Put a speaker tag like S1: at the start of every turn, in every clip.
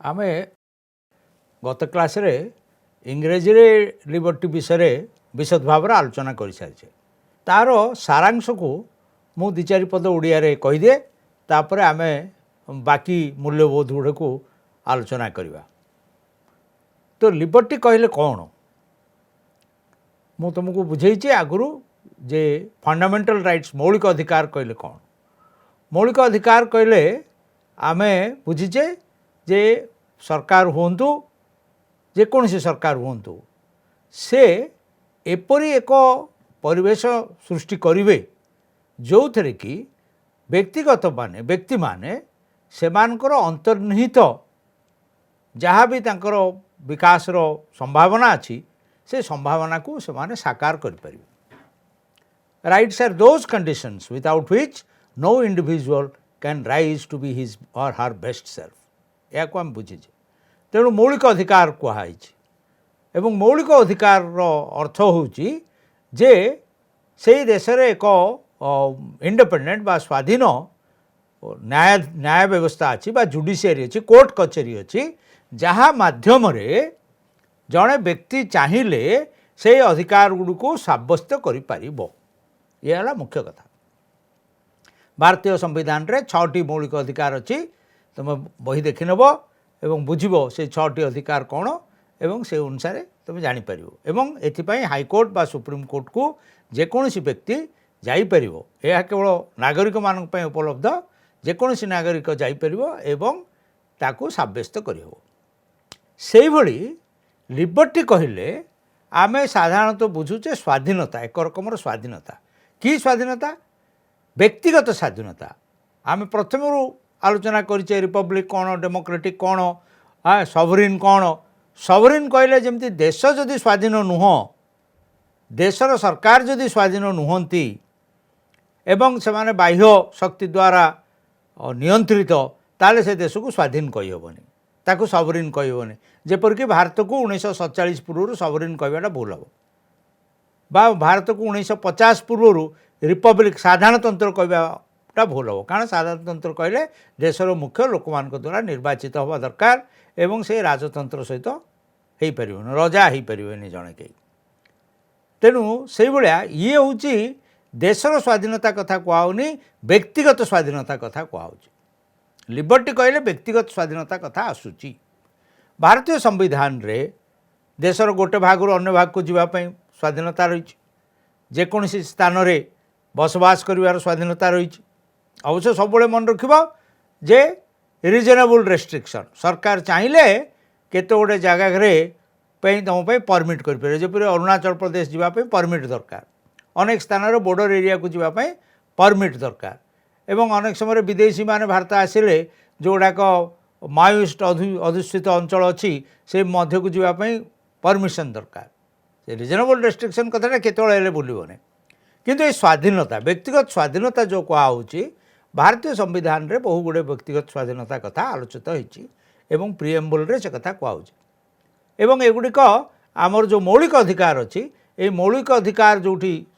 S1: आमे गत क्लास रे इंग्रेजी रे लिबर्टी विषय विशद भाव आलोचना कर सारी तार सारांश को मु दि चारि पद ओडिया रे कहि दे तापर आमे बाकी मूल्यबोध गुड़ को आलोचना करवा। तो लिबर्टी कहले कौन मु तुमको बुझेछि आगुरु जे फंडामेंटल राइट्स मौलिक अधिकार कहले कौन। मौलिक अधिकार कहले आमे बुझीचे जे सरकार हुंतु जेकोसी सरकार हुंतु से एपरी एक परिवेश सृष्टि करिवे जो थे कि व्यक्तिगत माने व्यक्ति माने सेमानकर अंतर्निहित जहाँ भी तांकर विकास रो संभावना अच्छी से संभावना को से माने साकार कर परिवे। Rights are those conditions without which no individual can rise to be his or her best self. या को हम बुझीचे तेणु मौलिक अधिकार कहुई एवं मौलिक अधिकार अर्थ होउची जे से देश रे एक इंडिपेंडेंट बा स्वाधीन न्याय व्यवस्था अच्छी बा जुडिशियरी अच्छी कोर्ट कचेरी अच्छी जहाँ माध्यम रे जड़े व्यक्ति चाहिए से अधिकार गुड़ को सब्यस्त कर यह मुख्य कथा। भारतीय संविधान रे 6टी मौलिक अधिकार अच्छी तुम बही देखि नब एवं बुझिबो से 6टी अधिकार कौन एवं से अनुसार तुम जापर एवं एथिपाई हाईकोर्ट बा सुप्रीम कोर्ट को जेकोसी व्यक्ति जापर यह केवल नागरिक मान उपलब्ध जेकोसी नागरिक जापर एवं ताकू सब्यस्त कर से भली लिबर्टी कहले आमे साधारणतः बुझुचे स्वाधीनता एक रकम स्वाधीनता कि स्वाधीनता व्यक्तिगत स्वाधीनता। आमे प्रथम आलोचना करिचे रिपब्लिक कौन डेमोक्रेटिक कौन सॉवरेन कौन। सॉवरेन कहले जमती देश जदि स्वाधीन नुह देशर सरकार जदि स्वाधीन नुहंती एवं से माने बाह्य शक्ति द्वारा नियंत्रित ताले से देश को स्वाधीन कहीहबनी ताकू सॉवरेन कहीहबनी। जेपरिक भारत को 1947 पूर्व सॉवरेन कहवाटा भूल हम बा भारत को 1950 पूर्व रिपब्लिक साधारणतंत्र कहवाटा भूल हम कारण साधारणतंत्र कहले देशर मुख्य लोक मान द्वारा निर्वाचित हवा दरकार एवं से राजतंत्र सहित हो पार रजा हो पारे जड़े कहीं। तेणु से भाया ये हूँ देशर स्वाधीनता कथा कहनी व्यक्तिगत स्वाधीनता कथा कहुच। लिबर्टी कहले व्यक्तिगत स्वाधीनता कथा आसूची। भारतीय संविधान रे देशर गोटे भाग रू अन्य भाग को जीवाई स्वाधीनता रही जेकोसी स्थान रे बसवास कर स्वाधीनता रही। अवश्य सब मन रखिब जे रिजनेबल रेस्ट्रिक्शन सरकार चाहिए केते गोटे जगह तुम परमिट करें जपरी अरुणाचल प्रदेश जावाई परमिट दरकार अनेक स्थान बॉर्डर एरिया को जावाई परमिट दरकार एवं अनेक समय विदेशी माने भारत आसिले जोड़ाक माओइस्ट अधिष्ठित अंचल अच्छी से मध्य को जावाई परमिशन दरकार। से रिजनेबल रेस्ट्रिक्शन कथा केतले भूलने किंतु ये स्वाधीनता व्यक्तिगत स्वाधीनता जो कहुची भारतीय संविधान रे बहु गुड़े व्यक्तिगत स्वाधीनता कथा आलोचित होती एवं प्रिएम्बल रे से कथा कहुची एवं एगुड़िक आमर जो मौलिक अधिकार अच्छी ये मौलिक अधिकार जो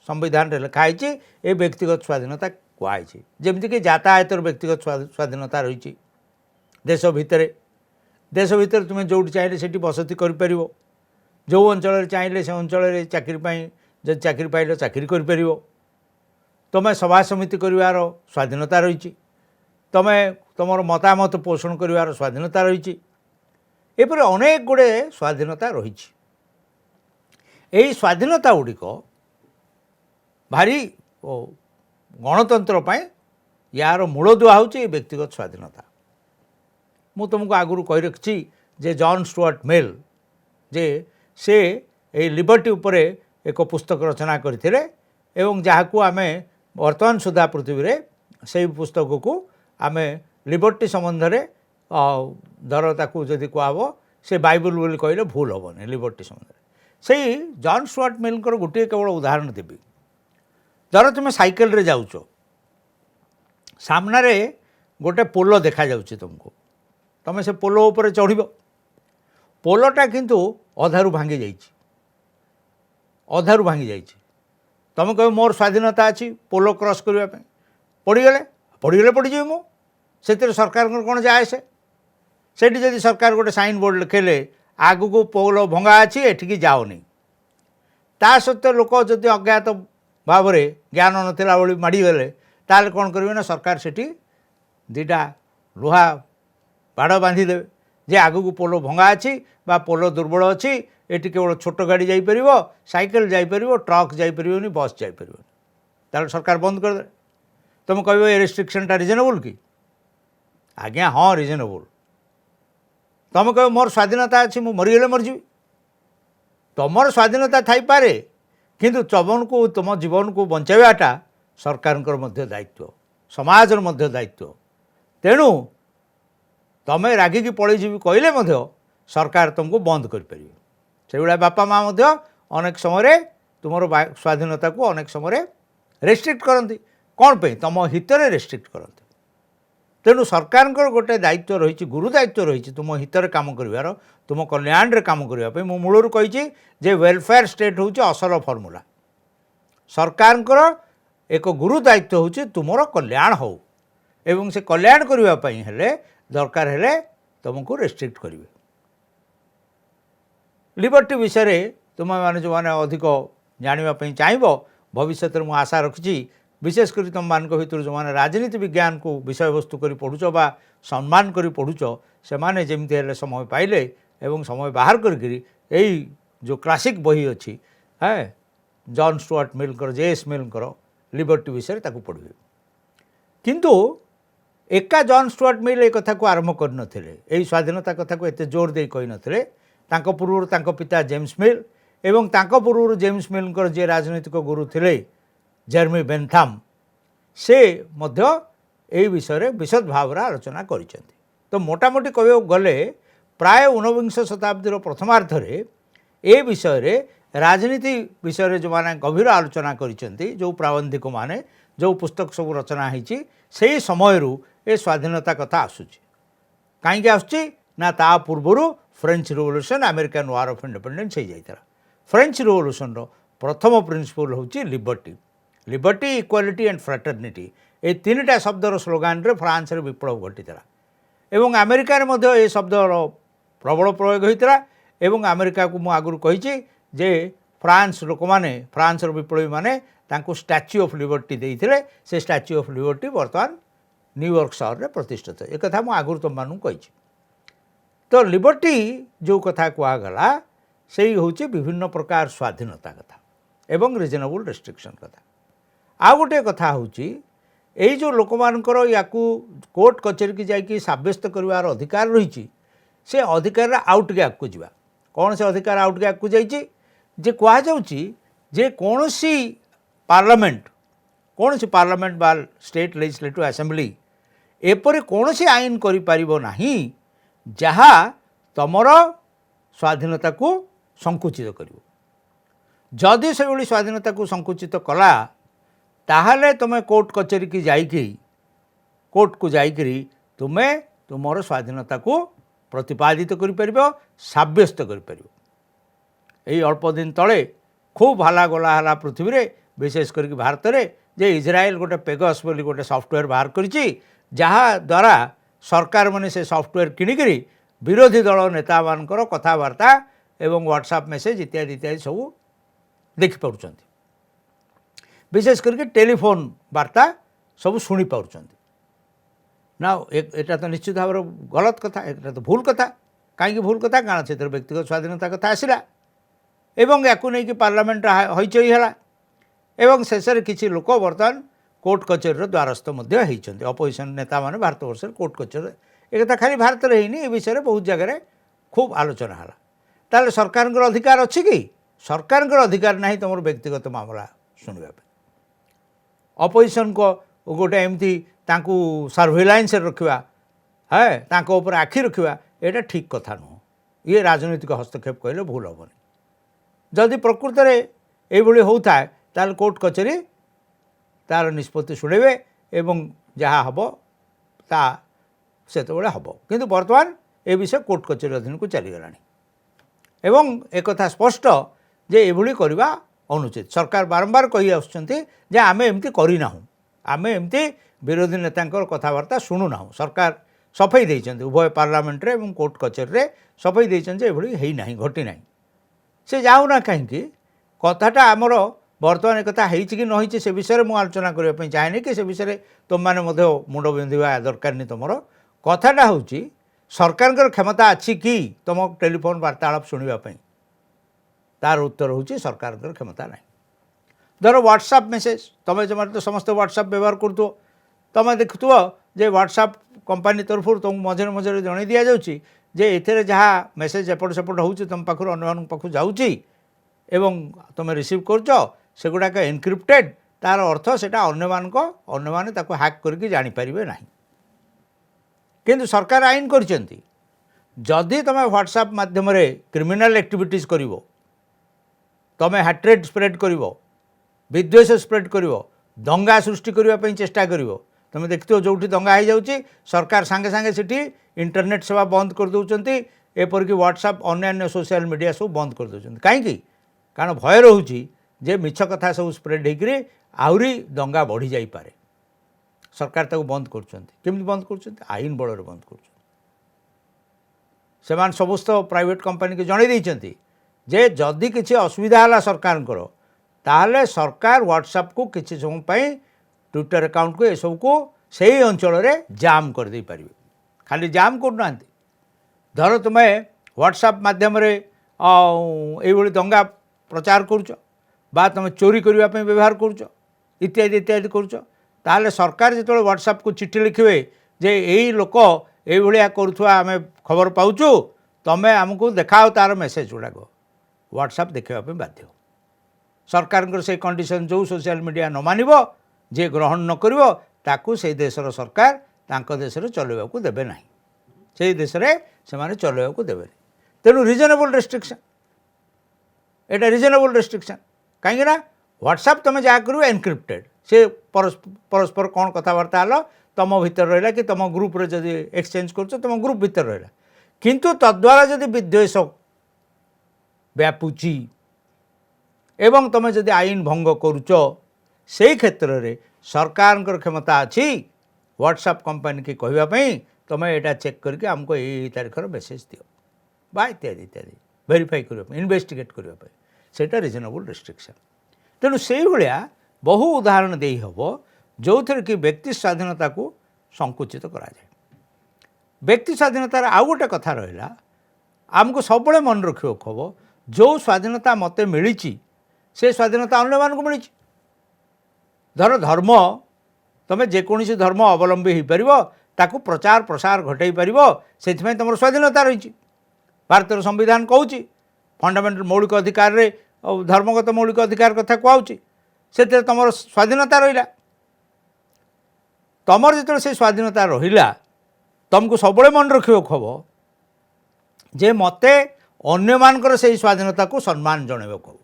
S1: संविधान रे लिखाई ये व्यक्तिगत स्वाधीनता कहुई जमीक यातायातर व्यक्तिगत स्वाधीनता रही देश भितर तुम जो चाहिए से बसती कर जो अंचल चाहिए से अंचल चाकरी जब चाकरी पाइल चाकरी कर तुम सभा समिति कर स्वाधीनता रही तुम तुम मतामत पोषण कर स्वाधीनता रही एपर अनेक गुड़े स्वाधीनता रही। स्वाधीनता गुड़िक भारी गणतंत्र यार मूलदुआ हूँ व्यक्तिगत स्वाधीनता। मु तुमको आगुरी कही रखी जे जॉन स्टुअर्ट मिल जे से लिबर्टी उपरे एक पुस्तक रचना करथिले एवं जहाँ को आमे वर्तमान सुधा पृथ्वी रे से पुस्तक को आमे लिबर्टी संबंध रे धर ताकू जदि कहब से बाइबल बोली कहले भूल हेनी लिबर्टी संबंध से जॉन स्टुअर्ट मिल गोटे केवल उदाहरण देवी। धर तुम साइकेल रे जाउछ सामने गोटे पोल देखा जाउछि तुमको तुम से पोल उपर चढ़ पोलटा किंतु अधारू भांगी जाइछि तुम कह मोर स्वाधीनता अच्छी पोल क्रॉस करने पड़गले पड़गले पड़जी मु से सरकार कौन जाए से सेठी जदि सरकार गोटे साइन बोर्ड लिखेले आगु को पोल भंगा अच्छी एठिकी जाओनी ता सत्वे लोक जदि अज्ञात भाव में ज्ञान नथिला भली माड़गले ताल कौन करेंगे ना सरकार सेठी दीटा लुहा बाड़ बांधिदेवे जे आगु को पोल भंगा अच्छी बा पोल दुर्बल अच्छी एटी केवल छोट गाड़ी जापर साइकेल जापर ट्रक जापर बस जापर ताल सरकार बंद करदे तुम कह ये रेस्ट्रिक्शनटा रिजनेबल कि आज्ञा हाँ रिजनेबल तुम कह मोर स्वाधीनता अच्छी मु मरीगले मरजी तुमर स्वाधीनता थाईपे किंतु तुम को तुम जीवन को बचाइवाटा सरकार दायित्व समाजर दायित्व तेणु तमें रागिकी पलैजी कहले सरकार तुमको बंद कर से बापा माँ अनेक समय तुम स्वाधीनता को अनेक समय रेस्ट्रिक्ट करती कौन पे तुम हितरे रेस्ट्रिक्ट करते तेणु सरकार गोटे दायित्व रही गुरु दायित्व रही तुम हितरे काम कर तुम कल्याण काम करने मु मूलर कही जे वेलफेयर स्टेट हूँ असल फर्मूला सरकार एक गुरु दायित्व हूँ तुमर कल्याण हो एवं से कल्याण करने हेले दरकार हेले तुमको रेस्ट्रिक्ट करेंगे लिबर्टी विषय तुम मैंने जो मैंने अधिक जानापी चाहब भविष्य में मुझे आशा रखी विशेषकर तुम मान भर जो मैंने राजनीति विज्ञान को विषय वस्तु कर पढ़ुच बा सम्मान कर पढ़ुच से माने जमती हेले समय पाइले एवं समय बाहर करी जो क्लासिक बही अच्छी है जॉन स्टुअर्ट मिल जे.एस. मिल लिबर्टी विषय ताकू पढ़े किंतु एका जॉन स्टुअर्ट मिल एक कथा को आरंभ कर स्वाधीनता कथा को एते जोर दे कही नथिले पूर्व पिता जेम्स मिल एवं पूर्व जेम्स मिल जे राजनीतिक गुरु थे जेरेमी बेंथाम से मध्य ए विषय विशद भाव आलोचना कर तो मोटामोटी कह गले प्राय 19 शताब्दीर प्रथमार्धरे ए विषय राजनीति विषय जो मैंने गभीर आलोचना कर जो प्राबंधिक माने जो पुस्तक सब रचना होती से समय ए स्वाधीनता कथा आसूची कहीं आसूची ना ता पूर्वर French revolution American war of independence हो जाता फ्रेंच रिवोल्यूशन प्रथम प्रिंसिपल हूँ liberty liberty equality and fraternity ये तीनटा शब्दर स्लोगान रे फ्रांस रे विप्लव घटीला एवं अमेरिका रे मध्य ए शब्दर प्रबल प्रयोग होता एवं अमेरिका को मुझे आगुरी कही जे फ्रांस लोक मैंने फ्रांस विप्लवी मैंने स्टैच्यू ऑफ लिबर्टी देते से स्टैच्यू ऑफ लिबर्टी बर्तमान न्यूयॉर्क सहर में प्रतिष्ठित एक कथा मुझे आगुरी तुम मानू कही तो लिबर्टी जो कथा कहगला से हूँ विभिन्न प्रकार स्वाधीनता कथा एवं रिजनेबल रेस्ट्रिक्शन कथा आ गोटे कथा हूँ यही जो लोक मानकर या कोर्ट कचेरी की जाकि सब्यस्त करार अधिकार रही से अधिकार आउट गैप को जीवा कौन से अधिकार आउट गैप को जाइए जे कहुचे कौन सी पार्लियामेंट बा स्टेट लेजिस्लेटिव असेंबली एपरी कौन सी आईन करिपारिबो जहाँ तमर स्वाधीनता को संकुचित कर जदि से भाई स्वाधीनता को संकुचित कला ताहले तुम कोर्ट कचेरी की जाइकी कोर्ट को जाइकरी तुम्हें तुमर स्वाधीनता को प्रतिपादित कर सब्यस्त कर अल्प दिन तले खूब हला गला हला पृथ्वी रे विशेष करके भारत में जे इजराइल गोटे पेगस बोली गोटे सॉफ्टवेयर बाहर करिछि जहाँ द्वारा सरकार मैंने से सॉफ्टवेयर किणिकी विरोधी दल नेता मानकर कथबार्ता एवं व्हाट्सएप मेसेज इत्यादि इत्यादि सब देखिपुं विशेष करके टेलीफोन वार्ता सब शुणी पार्टी ना एटा तो निश्चित भाव गलत कथा एटा तो भूल कथा कहीं भूल कथा कारण से व्यक्तिगत स्वाधीनता कथा आसला एवं या नहीं पार्लियामेंट हईचई है एवं शेष किसी लोक बर्तमान कोर्ट कचेरी द्वारस्थ होती अपोजिशन नेता माने भारत वर्ष कोर्ट कचेरी एक खाली भारत में होनी विषय बहुत जगह खूब आलोचना है ताले सरकार अधिकार अच्छी कि सरकार अधिकार ना तुम व्यक्तिगत मामला शुणा अपोजिशन को गोटे एमती सर्वेलाइंस रखा है तांको आखि रखा यहाँ ठीक कथा नुह ये राजनीतिक हस्तक्षेप कहले भूल हेनी जदि प्रकृत में ये होता है ताल कोर्ट कचेरी तार निष्पत्ति शुणेबे एवं जहाँ हम ता से हम किंतु बर्तमान ए विषय कोर्ट कचेरी अधीन को चलीगला एवं एक कथा स्पष्ट जे एभली करवा अनुचित सरकार बारंबार कही आसुच्चंती जे आमे एमती करना आमे एमती विरोधी नेता कथबार्ता शुणुना सरकार सफाई देइछन्ते उभय पार्लियामेंट रे एवं कोर्ट कचेरी रे सफाई देइछन्ते एभली हेई नाही घटी नाही से जाऊ ना कहीं कथाटा आमर बर्तमान एक कथा होइछि कि नहिछि से विषय में आलोचना करने चाहे कि से विषय तुम मैंने मुंड बिंधा दरकार नहीं तुम कथाटा हूँ सरकार क्षमता अच्छी कि तुम टेलीफोन वार्तालाप शुणापी तार उत्तर हूँ सरकार क्षमता ना धर व्हाट्सएप मेसेज तुम जमाने तो समस्त व्हाट्सएप व्यवहार करुव तुम देखुव जे व्हाट्सएप कंपनी तरफ तुमको मझे मझे जन दि जाऊँगी जे एथे जहाँ मेसेज एपट सेपट हो तुम पाखर अन्य पाखु जाऊँगी एवं तुम रिसीव कर सेगुड़ाक एनक्रिप्टेड तार अर्थ सेटा अन्य मैंने हैक करके जानीपारे ना किंतु सरकार आईन करछन्ती जदि तुम व्हाट्सएप माध्यम क्रिमिनल एक्टिविटीज करिवो तुम हैट्रेड स्प्रेड करिवो विद्वेष स्प्रेड करिवो दंगा सृष्टि करने चेष्टा करिवो तुम देखियो जोठी दंगा हो जाउची सरकार सांगे सांगे सिटी इंटरनेट सेवा बंद कर दउचंती एपरिक व्हाट्सएप अन्य सोशल मीडिया सब बंद कर दउचंती कहीं कारण भय रोची जे मिछ कथा सब स्प्रेड होकर आहरी दंगा बढ़ी जाई पारे सरकार ताको बंद करछन्ती बंद करछन्ती आईन बल बंद कर समस्त प्राइवेट कंपनी के जणे देइछन्ती जे जदि किसी असुविधा है सरकार ताहले सरकार व्हाट्सएप को किसी समय ट्विटर अकाउंट को यू को सही अंचल में जाम कर दे पारे खाली जाम करना धर तुम्हें व्हाट्सएप माध्यम ये दंगा प्रचार करुच बा तुम चोरी करने व्यवहार करुच इत्यादि इत्यादि करुच ताहले सरकार जो व्हाट्सएप को चिठी लिखे जे यही लोक ये करुवा आम खबर पाऊँ तुम आमको देखाओ तार मेसेज गुड़ाक व्हाट्सएप देखापी बाध्य सरकार से कंडीशन जो सोशल मीडिया न मानिब जे ग्रहण न करिवो ताकू से देशर सरकार तांको देश में चलवा को देवे ना से देश में से चलवा को देवे तेणु रिजनेबल रेस्ट्रिक्शन एटा रिजनेबल रेस्ट्रिक्शन कहीं व्हाट्सएप तुम जहाँ कर एनक्रिप्टेड से परस्पर कौन कथबार्ता हल तुम भीतर रहा कि तुम ग्रुप रे जदि एक्सचेंज कर तुम ग्रुप भीतर रहा किंतु तद्वारा जदि विद्वेष व्यापुची एवं तुम जदि आईन भंग करुच से क्षेत्र में सरकार क्षमता अच्छी व्हाट्सएप कंपनी की कहवाई तुम यहाँ चेक करके आमको यही तारीखर मेसेज दियो बा इत्यादि इत्यादि वेरीफाई करने इन्वेस्टिगेट करने सेटा रिजनेबल रेस्ट्रिक्शन तेणु से भाया बहु उदाहरण दे हम जो थे कि व्यक्ति स्वाधीनता को संकुचित करा जाए व्यक्ति स्वाधीनतार आउ गोटे कथा रहा आमको सब मन रखा हम जो स्वाधीनता मत मिली से स्वाधीनता अन्य मानक मिली धर धर्म तुम जेकोसी धर्म अवलंबी हो पार ताकू प्रचार प्रसार घटई पार से तुम स्वाधीनता रही भारत संविधान कहूँ फंडामेंटल मौलिक अधिकार रे धर्मगत मौलिक अधिकार कथा कहूँ से तुम स्वाधीनता रहा तुमर जो से स्वाधीनता रहा तुमको सब मन रखा खब जे मते अन्य मानकर से स्वाधीनता को सम्मान जनइबा कहू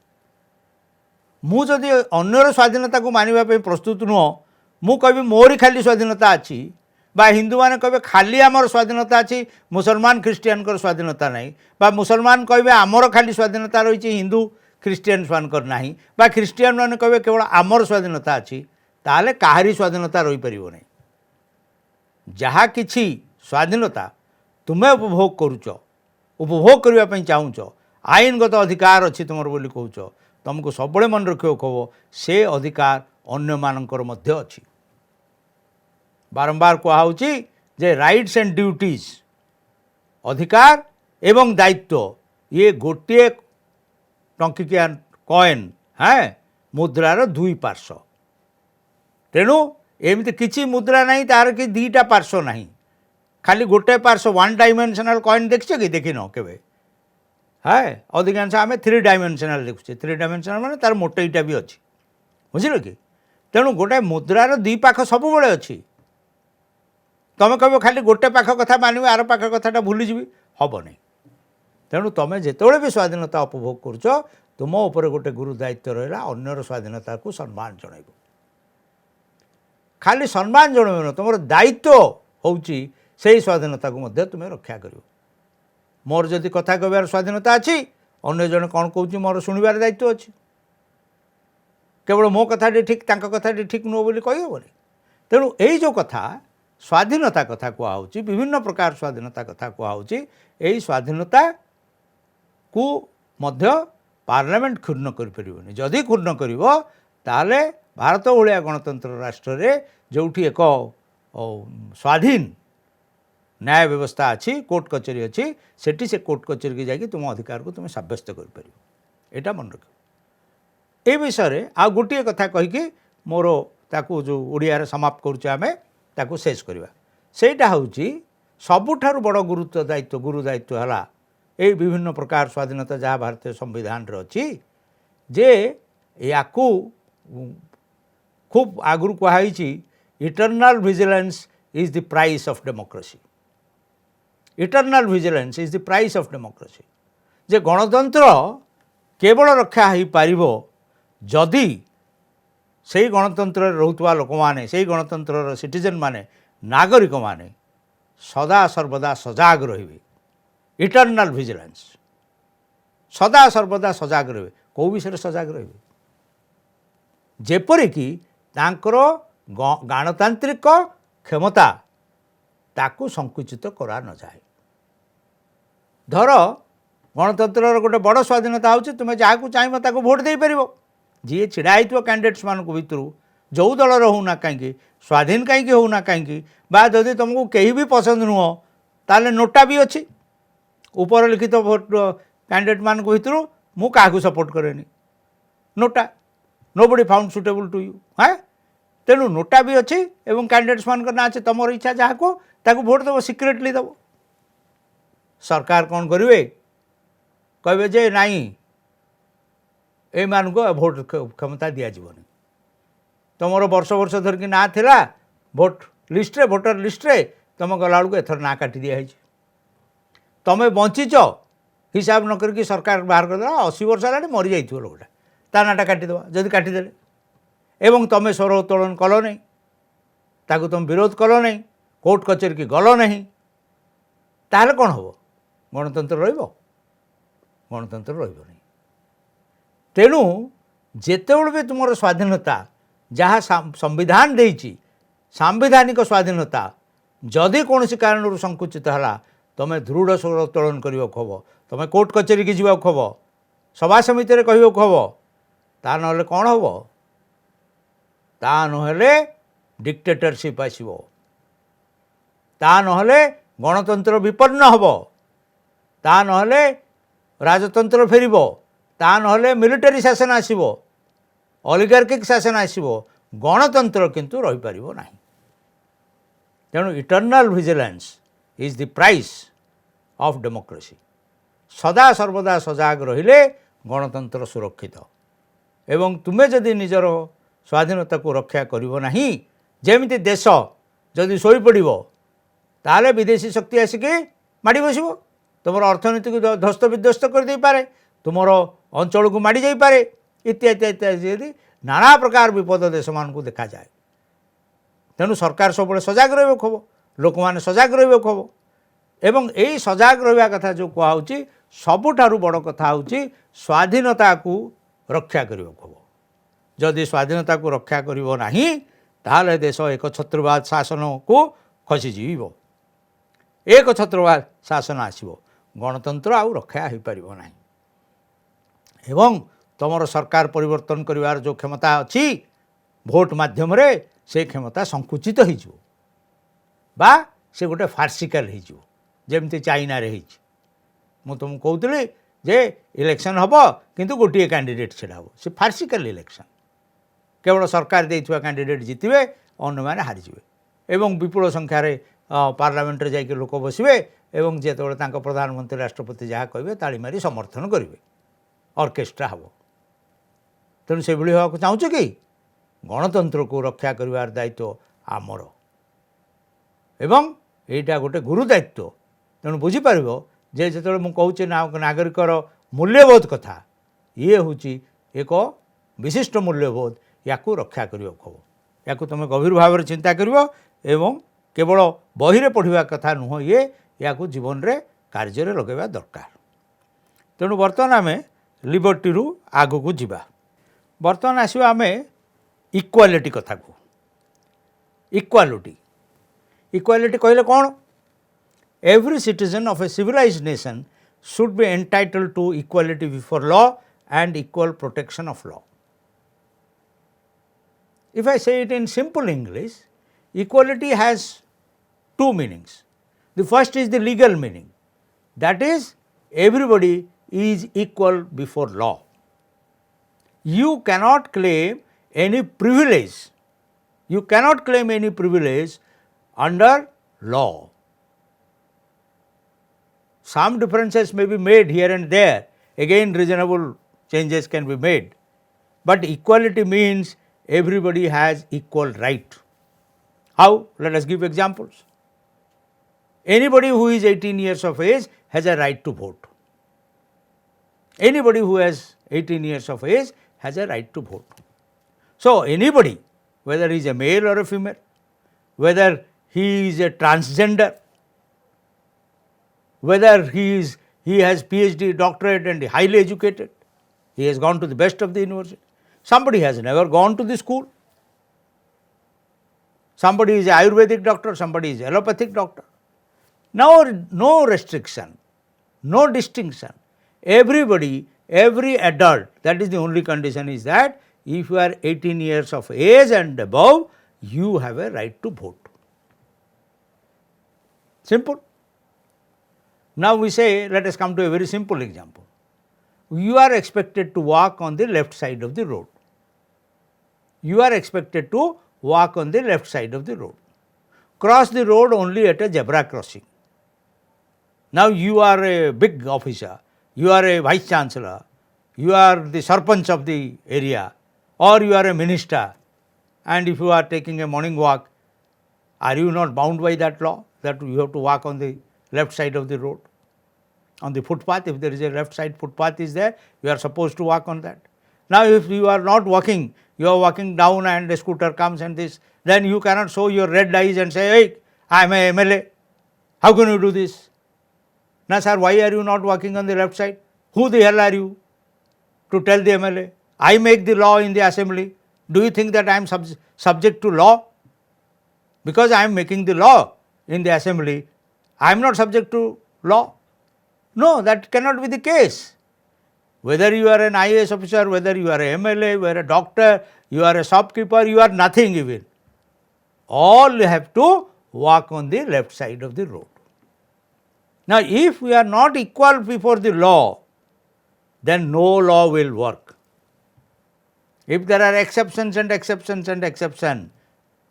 S1: मुझे अन्यर स्वाधीनता को मानवाई प्रस्तुत नुह मु कहि मोरी खाली स्वाधीनता अच्छी बा हिंदू मैंने कहे खाली आमर स्वाधीनता अच्छी मुसलमान ख्रीस्टियान स्वाधीनता नहीं बा मुसलमान कहे आमर खाली स्वाधीनता रही हिंदू ख्रीस्टियान मानकर नहीं बा ख्रीस्टियान मैंने कहे केवल आमर स्वाधीनता अच्छी ताहले काहारी स्वाधीनता रही पार नहीं जहाँ किछि स्वाधीनता तुम्हें उपभोग करुच उपभोग करने चाहूच आईनगत अधिकार अच्छी तुम बोली कहूच तुमको सब मन रखा कह से अधिकार अन्य मानकर मध्य अच्छी बारंबार कहुची जे राइट्स एंड ड्यूटीज अधिकार एवं दायित्व ये गोटे टंकिकिया कॉइन है मुद्रार दुई पार्श्व तेणु एमती किसी मुद्रा नहीं तार कि दीटा पार्श्व नहीं खाली गोटे पार्श्व वन डायमेंशनल कॉइन देखिए कि देखी न के है अधिकांश आम 3 डायमेंशनल देखुचे 3 डायमेंशनल माने तार मोटेईटा भी अच्छी बुझल कि तेणु गोटे मुद्रार दुई पाख सब बड़े अच्छी तुम कह खाली गोटे पाख कथा मानव आर पाख कथाटा भूलीजी हम नहीं तेणु तुम जिते भी स्वाधीनता उपभोग करुच तुम उपर गोटे गुरु दायित्व रहा अन्यर स्वाधीनता को सम्मान जन खाली सम्मान जन तुम दायित्व होची से स्वाधीनता को तुम रक्षा कर मोर जदि कथा कहबार स्वाधीनता अच्छी अन्य जन कौन कौच मोर शुणवार दायित्व अच्छी केवल मो कथाटी ठीक तांका कथाटी ठीक नुह बोली कहीहबनी तेणु यही जो कथा स्वाधीनता कथा कहुच्छी विभिन्न प्रकार स्वाधीनता कथा कहुच्छी यही स्वाधीनता को मध्य पार्लियामेंट क्षुण्ण करें जदि क्षुण्ण कर ताले भारत भाया गणतंत्र राष्ट्र रे जोठी एक स्वाधीन न्याय व्यवस्था अच्छी कोर्ट कचेरी अच्छी सेठी से कोर्ट कचेरी की जाकि तुम अधिकार को तुम सब्यस्त कर मन रख ए विषय आ गोटे कथा कहीकि मोर ताकू जो ओडिया समाप्त करूँ शेष करवा सेटा हूँ सबुठारु बड़ गुरुत्व दायित्व गुरु दायित्व है ये विभिन्न प्रकार स्वाधीनता जहाँ भारतीय संविधान रे अच्छी जे या खूब आगुरी कहुई eternal vigilance is the price of democracy eternal vigilance is the price of democracy जे गणतंत्र केवल रक्षा हो पारिबो जदि से गणतंत्र रोहुवा लोक मैंने से गणतंत्र सिटीजन माने नागरिक माने सदा सर्वदा सजाग रहिबे इटर्नाल विजिलेंस सदा सर्वदा सजाग रहिबे कौ विषय सजाग रहिबे जेपरिक तांकर गणतांत्रिक क्षमता ताकू संकुचित करा न जाए धर गणतंत्र गोटे बड़ स्वाधीनता हो तुम जहाँ चाहिए ताको भोट दे पार जी छिड़ाई कैंडिडेट्स मान भितर जो दलर होना कहीं स्वाधीन कहीं होना कहीं जदि तुमको कहीं भी पसंद नुह ताले नोटा भी अच्छी ऊपर लिखित भोट कैंडिडेट मान भितर मु क्या सपोर्ट करेनि NOTA nobody found suitable to you हाँ तेणु नोटा भी अच्छी एवं कैंडिडेट्स मान ना अच्छे तुम इच्छा जहाँ को ताको भोट दब सिक्रेटली दब सरकार कौन करेंगे कहे जे नाई ए मान को भोट क्षमता दिज्वनी तुम वर्ष वर्ष धरिकी ना थिला भोट लिस्ट रे भोटर लिस्ट रे तुम गला बेलू एथर ना काटी दिखाई तुम बंचीच हिसाब न करके सरकार बाहर करदे 80 वर्ष है मरी जाइए लोकटा ता नाटा काटिदेवा जदि काटिदेले एवं तुम स्वर उत्तोलन कल नहीं ताकू तुम विरोध कल नहीं कोर्ट कचेरी की गल नहीं ताहले कौन हम गणतंत्र गणतंत्र नहीं तेणु जेतेबेले भी तुम स्वाधीनता जहाँ संविधान देइछि सांविधानिक स्वाधीनता जदि कौन कारण संकुचित है तुम दृढ़ स्वर उत्तोलन करने हम तुम कोर्ट कचेरी की जावाक हम सभा समिति कहवाक हम ता ना कौन हम ता ना डिक्टेटरशिप आसो ता ना गणतंत्र विपन्न हम ता ना राजतंत्र फेर ता ना मिलिटारी शासन आसो ऑलिगार्किक शासन आसो गणतंत्र किंतु रही पार ना तेणु eternal vigilance is the price of democracy सदा सर्वदा सजाग रहिले गणतंत्र सुरक्षित एवं तुम्हें जदि निजर स्वाधीनता को रक्षा करिवो नहीं जेमिति देश जदि सोई पड़िबो ताले विदेशी शक्ति आसिके माड़ी बसिबो तुमर अर्थनीति को ध्वस्त विध्वस्त कर दे पारे तुमर अंचल को माड़ी जाई पारे इत्यादि इत्यादि नाना प्रकार विपद देश मान को देखा जाए तेणु सरकार सब सजाग रहिबो हम लोक मैंने सजाग रहिबो हम एवं यही सजाग रहा कथा जो कहुच्छी सबुठारु बड़ कथा हूँ स्वाधीनता को रक्षा करने हम जदि स्वाधीनता को रक्षा करिवो नहीं ताहले देश एक छत्रवाद शासन को खसीजीव एक छत्रवाद शासन आसो गणतंत्र आउ रक्षा हो पार ना एवं तुम सरकार परिवर्तन करिवार जो क्षमता अच्छी भोट माध्यम रे से क्षमता संकुचित हो बा से गोटे फार्सिकल हो जमती चाइना रे मु तुमको कहूली जे इलेक्शन हम किंतु गोटे कैंडिडेट छिड़ा हम से फार्सिकल इलेक्शन केवल सरकार देइथुवा कैंडिडेट जितबे अन्य मैंने हारीजे एवं विपुल संख्यार पार्लियामेंट रे जाइके लोक बसबे एवं जेतेबेले तांको प्रधानमंत्री राष्ट्रपति जहाँ कहे ताली मारी समर्थन करेंगे ऑर्केस्ट्रा हम तेणु से भाई होगा चाहूँ कि गणतंत्र को रक्षा करिवार दायित्व आमर एवं एटा गोटे गुरु दायित्व तेणु बुझीपार जे जो मुझे कहूँ नागरिकर मूल्यबोध कथा ये हूँ एक विशिष्ट मूल्यबोध या रक्षा करने हम या तुम गभीर भाव में चिंता कर केवल बही पढ़ा कथा नुह ये या जीवन में कार्य लगेवा दरकार तेणु बर्तमान आम लिबर्टी रु आग को जीवा बर्तमान आसवा आम इक्वालिटी कथा को इक्वालिटी Equality कहले कौन? Every citizen of a civilized nation should be entitled to equality before law and equal protection of law. If I say it in simple English, equality has two meanings. The first is the legal meaning, that is everybody is equal before law. You cannot claim any privilege, under law. Some differences may be made here and there, again reasonable changes can be made, but equality means everybody has equal right. How? Let us give examples. Anybody who is 18 years of age has a right to vote. Anybody who has 18 years of age has a right to vote. So, anybody, whether he is a male or a female, whether he is a transgender, whether he has PhD, doctorate and highly educated, he has gone to the best of the university, somebody has never gone to the school, somebody is a Ayurvedic doctor, somebody is allopathic doctor. Now, no restriction, no distinction, everybody, every adult, that is the only condition is that if you are 18 years of age and above, you have a right to vote. Simple. Now, we say, let us come to a very simple example. You are expected to walk on the left side of the road. You are expected to walk on the left side of the road. Cross the road only at a zebra crossing. Now, you are a big officer, you are a vice chancellor, you are the sarpanch of the area, or you are a minister, and if you are taking a morning walk, are you not bound by that law that you have to walk on the left side of the road? On the footpath, if there is a left side footpath is there, you are supposed to walk on that. Now, if you are not walking, you are walking down and a scooter comes and this, then you cannot show your red eyes and say, hey, I am a MLA, how can you do this? Now, sir, why are you not walking on the left side? Who the hell are you to tell the MLA? I make the law in the assembly. Do you think that I am subject to law? Because I am making the law in the assembly, I am not subject to law? No, that cannot be the case. Whether you are an IAS officer, whether you are a MLA, you are a doctor, you are a shopkeeper, you are nothing even. All have to walk on the left side of the road. Now, if we are not equal before the law, then no law will work. If there are exceptions and exceptions and exceptions,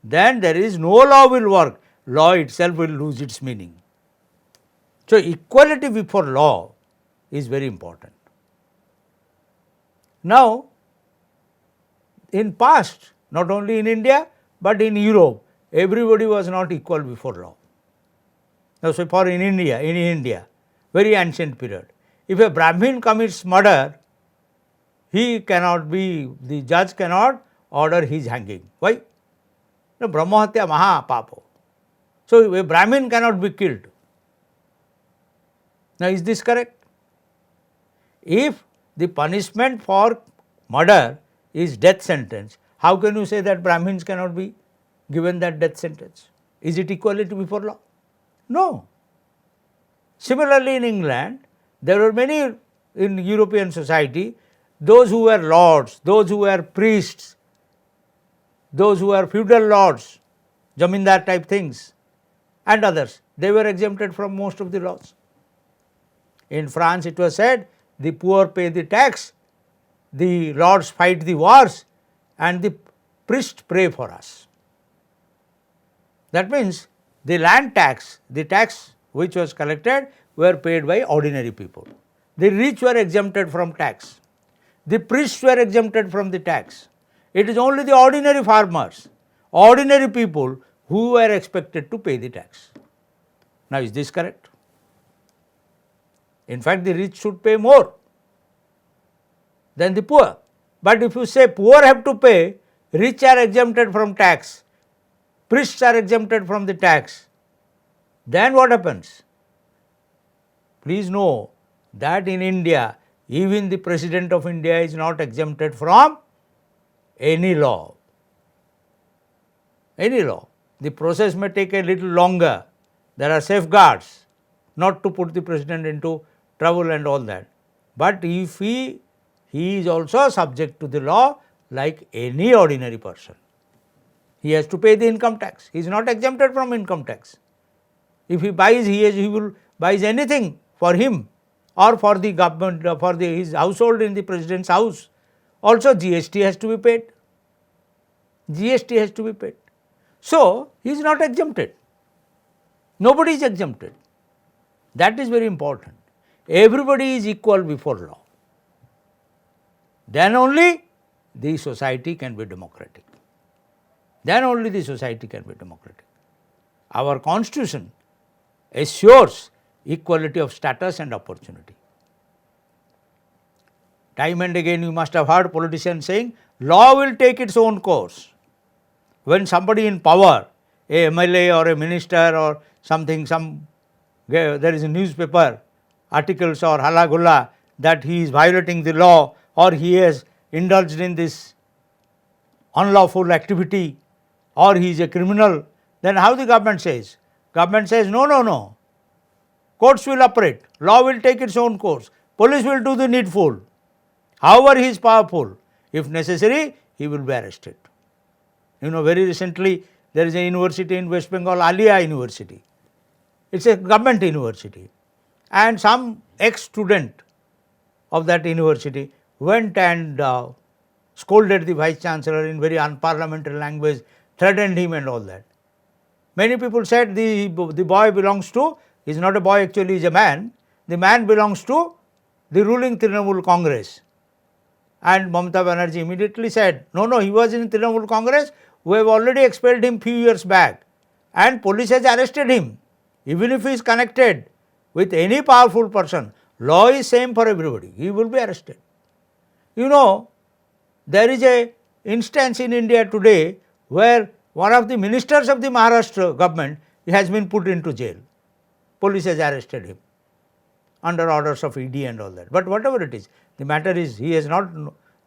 S1: then there is no law will work. Law itself will lose its meaning. So, equality before law is very important. Now, in past, not only in India, but in Europe, everybody was not equal before law. Now, so for in India, very ancient period, if a Brahmin commits murder, the judge cannot order his hanging. Why? No, Brahmahatya Maha Papo. So, a Brahmin cannot be killed. Now, is this correct? If the punishment for murder is death sentence, how can you say that Brahmins cannot be given that death sentence? Is it equality before law? No. Similarly, in England, there were many in European society, those who were lords, those who were priests, those who were feudal lords, zamindar type things, and others, they were exempted from most of the laws. In France, it was said, the poor pay the tax, the lords fight the wars, and the priests pray for us. That means, the land tax, the tax which was collected were paid by ordinary people. The rich were exempted from tax. The priests were exempted from the tax. It is only the ordinary farmers, ordinary people who were expected to pay the tax. Now, is this correct? In fact, the rich should pay more than the poor. But if you say poor have to pay, rich are exempted from tax, priests are exempted from the tax, then what happens? Please know that in India, even the President of India is not exempted from any law. Any law. the process may take a little longer. There are safeguards not to put the president into trouble and all that. But if he is also subject to the law like any ordinary person. He has to pay the income tax. He is not exempted from income tax. If he buys, he will buys anything for him or for the government, for his household in the president's house. Also GST has to be paid. GST has to be paid. So, he is not exempted. Nobody is exempted. That is very important. Everybody is equal before law. Then only the society can be democratic. Then only the society can be democratic. Our constitution assures equality of status and opportunity. Time and again you must have heard politicians saying, law will take its own course. When somebody in power, a MLA or a minister or something, there is a newspaper articles or halagulla that he is violating the law or he has indulged in this unlawful activity or he is a criminal, then how the government says? Government says, no, courts will operate, law will take its own course, police will do the needful. However he is powerful, if necessary, he will be arrested. You know, very recently there is a university in West Bengal, Alia University. It is a government university and some ex-student of that university went and scolded the vice chancellor in very unparliamentary language, threatened him and all that. Many people said the boy belongs to, he is not a boy actually, he is a man, the man belongs to the ruling Trinamool Congress. And Mamata Banerjee immediately said, no, he was in Trinamool Congress, we have already expelled him few years back and police has arrested him. Even if he is connected with any powerful person, law is same for everybody, he will be arrested. You know, there is a instance in India today where one of the ministers of the Maharashtra government has been put into jail. Police has arrested him under orders of ED and all that. But whatever it is, the matter is he has not,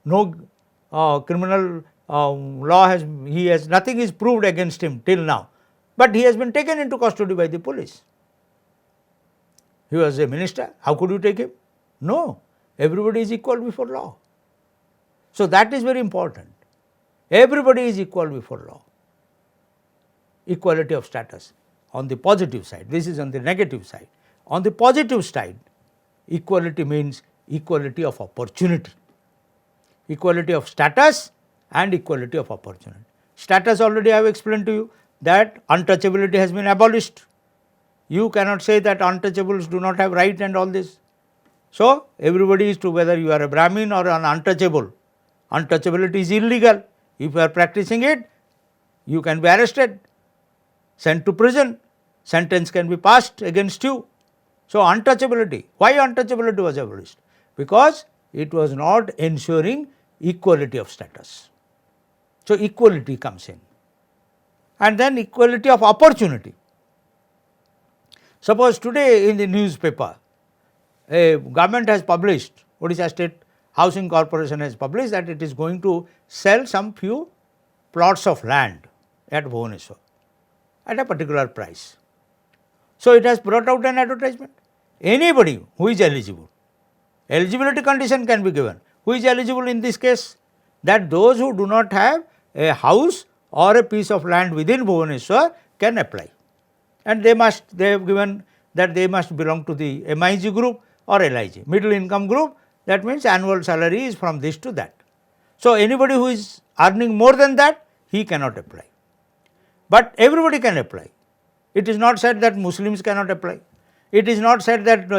S1: no criminal law has, nothing is proved against him till now. But he has been taken into custody by the police. He was a minister, how could you take him? No, everybody is equal before law. So, that is very important. Everybody is equal before law. Equality of status on the positive side, this is on the negative side. On the positive side, equality means equality of opportunity, equality of status and equality of opportunity. Status already I have explained to you that untouchability has been abolished. You cannot say that untouchables do not have right and all this. So, everybody is to, whether you are a Brahmin or an untouchable, untouchability is illegal. If you are practicing it, you can be arrested, sent to prison, sentence can be passed against you. So, untouchability, why untouchability was abolished? Because it was not ensuring equality of status. So, equality comes in. And then equality of opportunity. Suppose today in the newspaper, a government has published, Odisha State Housing Corporation has published that it is going to sell some few plots of land at Bhubaneswar at a particular price. So, it has brought out an advertisement. Anybody who is eligible, eligibility condition can be given. Who is eligible in this case? That those who do not have a house or a piece of land within Bhubaneswar can apply. And they have given that they must belong to the MIG group or LIG, middle income group, that means annual salary is from this to that. So, anybody who is earning more than that, he cannot apply. But everybody can apply. It is not said that Muslims cannot apply. It is not said that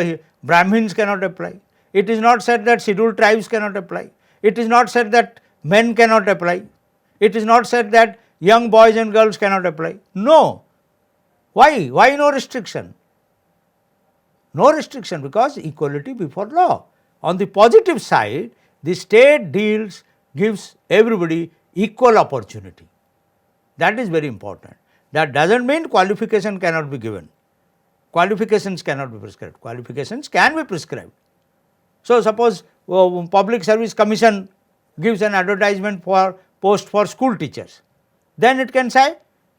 S1: Brahmins cannot apply. It is not said that scheduled tribes cannot apply. It is not said that men cannot apply. It is not said that young boys and girls cannot apply. No. Why? Why no restriction? No restriction, because equality before law. On the positive side, the state gives everybody equal opportunity. That is very important. That does not mean qualification cannot be given. Qualifications cannot be prescribed. Qualifications can be prescribed. So, suppose Public Service Commission gives an advertisement for post for school teachers. Then it can say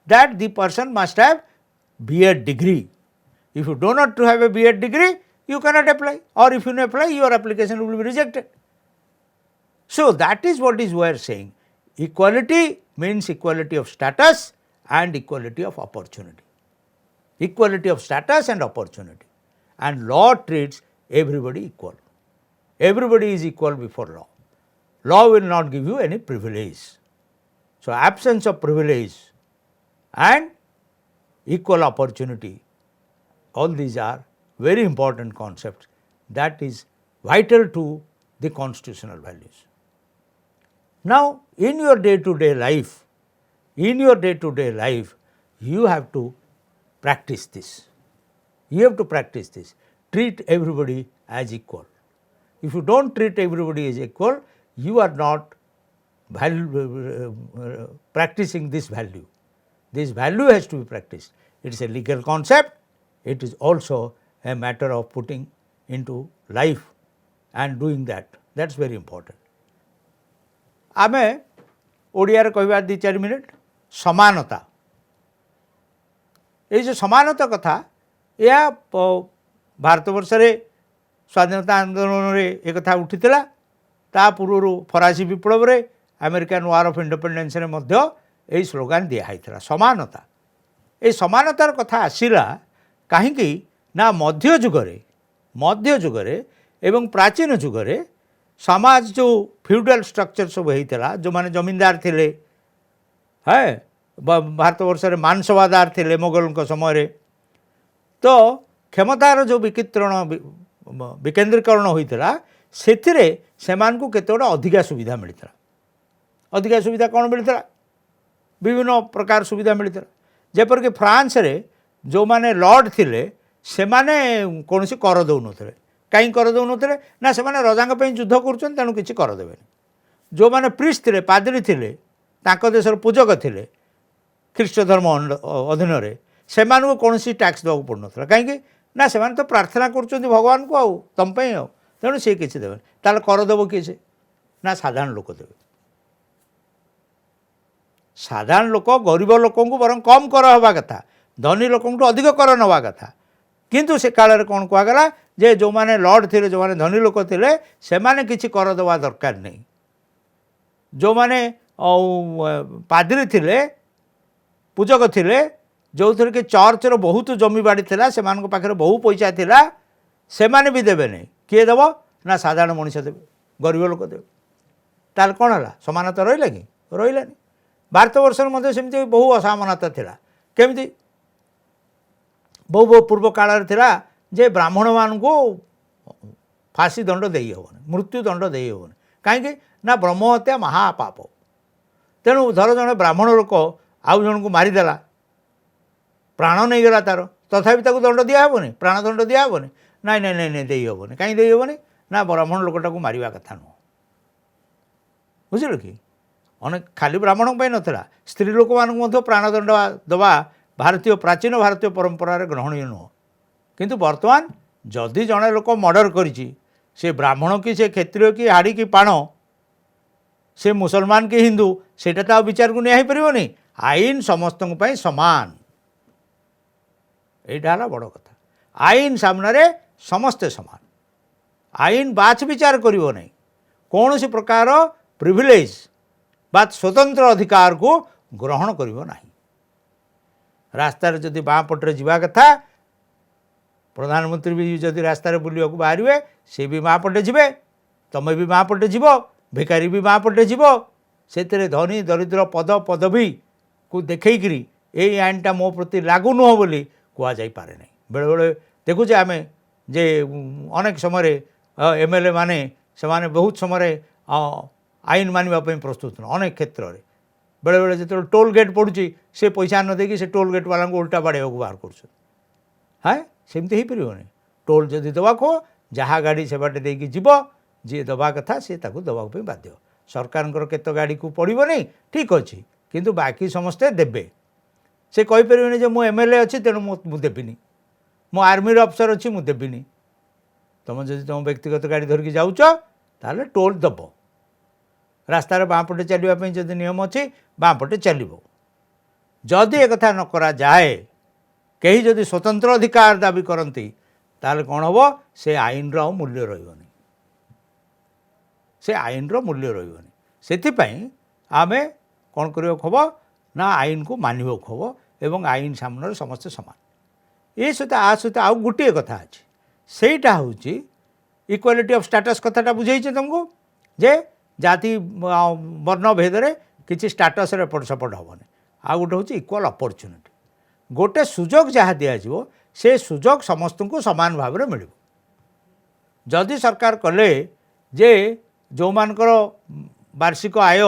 S1: that the person must have B.Ed degree. If you do not have a B.Ed degree, you cannot apply, or if you apply, your application will be rejected. So that is what is we are saying. Equality means equality of status and equality of opportunity. Equality of status and opportunity. And law treats everybody equal. Everybody is equal before law. Law will not give you any privilege. So absence of privilege and equal opportunity, all these are very important concepts that is vital to the constitutional values. Now in your day-to-day life, you have to practice this. You have to practice this. Treat everybody as equal. If you don't treat everybody as equal, you are not practicing this value. This value has to be practiced. It is a legal concept. It is also a matter of putting into life and doing that. That is very important. आमे ओडिया कहवा 2-4 minute समानता। ये जो समानता कथा यह भारतवर्ष रे स्वाधीनता आंदोलन रे एक कथा उठितला। ता पूर्व फरासी विप्लव रे अमेरिकन वार ऑफ इंडिपेंडेंस रे मध्य यही स्लोगान दिया हैतला समानता। ये समानतार कथा आसिला काहींकि ना मध्य जुगरे एवं प्राचीन जुगरे समाज जो फ्यूडल स्ट्रक्चर सब होता जो माने जमींदार थिले है भारतवर्ष रे मानसवादार थिले मोगल समय रे तो क्षमतार जो विकेंद्रीकरण होता से सेमानकु केतोडा अधिका सुविधा मिलता। अधिका सुविधा कौन मिलता? विभिन्न प्रकार सुविधा मिलता। जेपरिक फ्रांस रे जो माने लॉर्ड थिले से माने कौन सी कर दौन कहीं कर दौन ना से माने रजांग पे युद्ध करुछन तेणु किसी कर देबे। जो माने प्रीस्ट थिले पादरी थिले तांको देशर पूजक थिले ख्रीष्ट धर्म अधीन रे से मानकु कौन सी टैक्स देवाक पड़नथला कहीं ना से माने तो प्रार्थना करुछन भगवान को आउ तम पे आउ तेणु सी किसी देबे ताले कर देबो किसे ना साधारण लोक देबे। साधारण लोक गरीब लोकों को बरं कम कर हवा कथा धनी लोकों तो अधिक कर नवा कथा किंतु से काल रे कौन कहगला जे जो माने लॉर्ड थिले जो माने धनी लोक थिले से माने किछि कर देवा दरकार नहीं। जो माने पादरी थिले पूजक थिले जो थर के चर्च रो बहुत जमी बाड़ी थिला से मान को पाखरे बहु पैसा थिला से माने भी देबे नहीं किए देबो ना साधारण मनुष्य देबे गरीब लोक देबे ताल कोन हला समानता रहिला कि रहिलानी। भारतवर्ष मध्य सेमती बहु असमानता थिला केमिति बहु पूर्व काल थिला जे ब्राह्मण मान को फांसी दंड देई हेबोनी मृत्यु दंड देई हेबोनी कहीं ना ब्रह्महत्या महापाप तेणु धर जड़े ब्राह्मण लोक आउ जन को मारिदेला प्राण नहीं गला तार तथापि ताको दंड दिया हेबोनी प्राण दंड दिया हेबोनी नाई नाई नाई नाई देई हेबोनी कहीं देई हेबोनी ना ब्राह्मण लोकटा को मारिबा कथा नुह बुझिल कि अनेक खाली ब्राह्मण पे नथिला स्त्री लोक मानक मध्य प्राणदंड दवा भारतीय प्राचीन भारतीय परंपरा ग्रहणीय नुह किंतु वर्तमान जदि जड़े लोक मर्डर करिछि से ब्राह्मण कि से क्षत्रिय कि हाड़ी कि पाण से मुसलमान कि हिंदू सेटा तो विचार को नहीं पारनी आईन समस्त समान यहाँ बड़ कथा आईन सामने समस्ते समान आईन बाछ विचार करिवो नहीं कौन सी प्रकार प्रिविलेज बा स्वतंत्र अधिकार को ग्रहण करिवो नहीं। रास्ता जदि बाँ पटे जावा कथा प्रधानमंत्री भी जदि रास्तार बुलवा को बाहर सी भी बाँ पटे जीवे तुम भी बाँ पटे जीव भिखारी भी बाँ पटे जीव से धनी दरिद्र पद पदवी को देखैकरी ये आईनटा मो प्रति लागू नुह बोली कहुई पारे नहीं। बेले बेले देखुचे आम जे अनेक समय एमएलए माने से माने बहुत समय आईन मानवाई प्रस्तुत न अनेक क्षेत्र में बेले बेले जो टोल गेट पड़ुची से पैसा न देकी से टोल गेट वाला को उल्टा बाड़े बाहर कर हाँ सेमती हो पारे टोल जदि दवा को जहाँ गाड़ी से बाटे देकी जीव जी दवा कथा सी दवाक बाध्य सरकार केत गाड़ी को पड़ो नहीं ठीक अच्छे किंतु बाकी समस्ते देबे से कहीपर जो मो एमएलए अच्छी तेणु मुझे देविनी मो आर्मी अफसर अच्छी मुझे देविनी तुम जब तुम व्यक्तिगत गाड़ी धरिकी जाऊच ताले टोल दब रास्तार बाँ पटे चलवाई जब नियम अच्छी बाँ पटे चलो जदि एक कथा न करा जाए कहीं जदि स्वतंत्र अधिकार दाबी करती ताले कौन हम से आईन रो मूल्य रही से आईन रो मूल्य रही से आमे कौन करियो खब ना आईन को मानिबो खब एवं आईन सामने समस्त समान ये सहित आ सहित आउ गोटे कथा अच्छे सेटा हूँ इक्वालिटी ऑफ स्टेटस कथाटा बुझे तुमको जे जाति वर्ण भेदरे किसी स्टेटस एपट सेपट हेनी आ गोटे हूँ इक्वाल अपॉर्चुनिटी गोटे सुजोग जहाँ दिज्व से सुजोग समस्त को सामान भाव में मिल जदि सरकार कले जे जो मानकर वार्षिक आय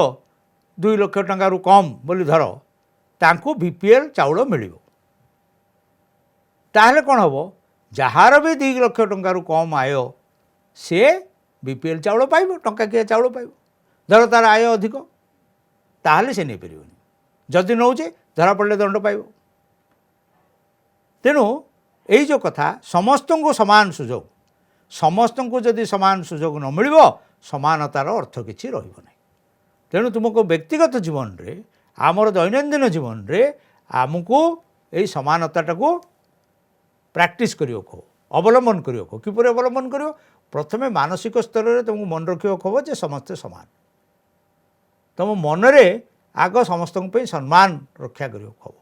S1: 2 लाख टंका रु कम बोली धर तांको बीपीएल चाउल मिल ताहले कौन हम जार भी 2 लाख टंका रु कम आय सी बीपीएल चाउल पाइब टंका किया चाउल पाइब धर तार आय अधिक ताहले से नहीं पार जदि नौचे धरा पड़े दंड पाइब तेणु यही जो कथा समस्त को समान सुजोग समस्त को जदि समान सुजोग न मिल समानतार अर्थ किसी रही तेणु तुमको व्यक्तिगत जीवन रे आमर दैनंदिन जीवन रे आमको यही समानता को प्रैक्टिस करियो खो अवलंबन करियो खो किपर अवलंबन करियो प्रथमे मानसिक स्तर में तुमको मन रखियो खब जे समस्ते समान तुम मन रे आग समस्त सम्मान रक्षा करियो खब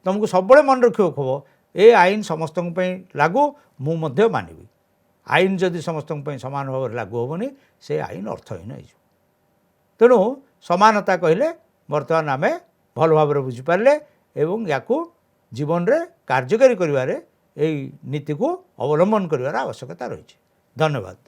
S1: तुमको सब मन रखियो खब ए आईन समस्त लागू मु मध्य मानिबी आईन जदि समस्त समान भाव लागू हेनी से आईन अर्थहीन हो तेणु समानता कहले बर्तमान आम भल भाव बुझीपारे एवं या जीवन रे कार्यकारी करिवारे एई नीति को अवलंबन करिवार आवश्यकता रही। धन्यवाद।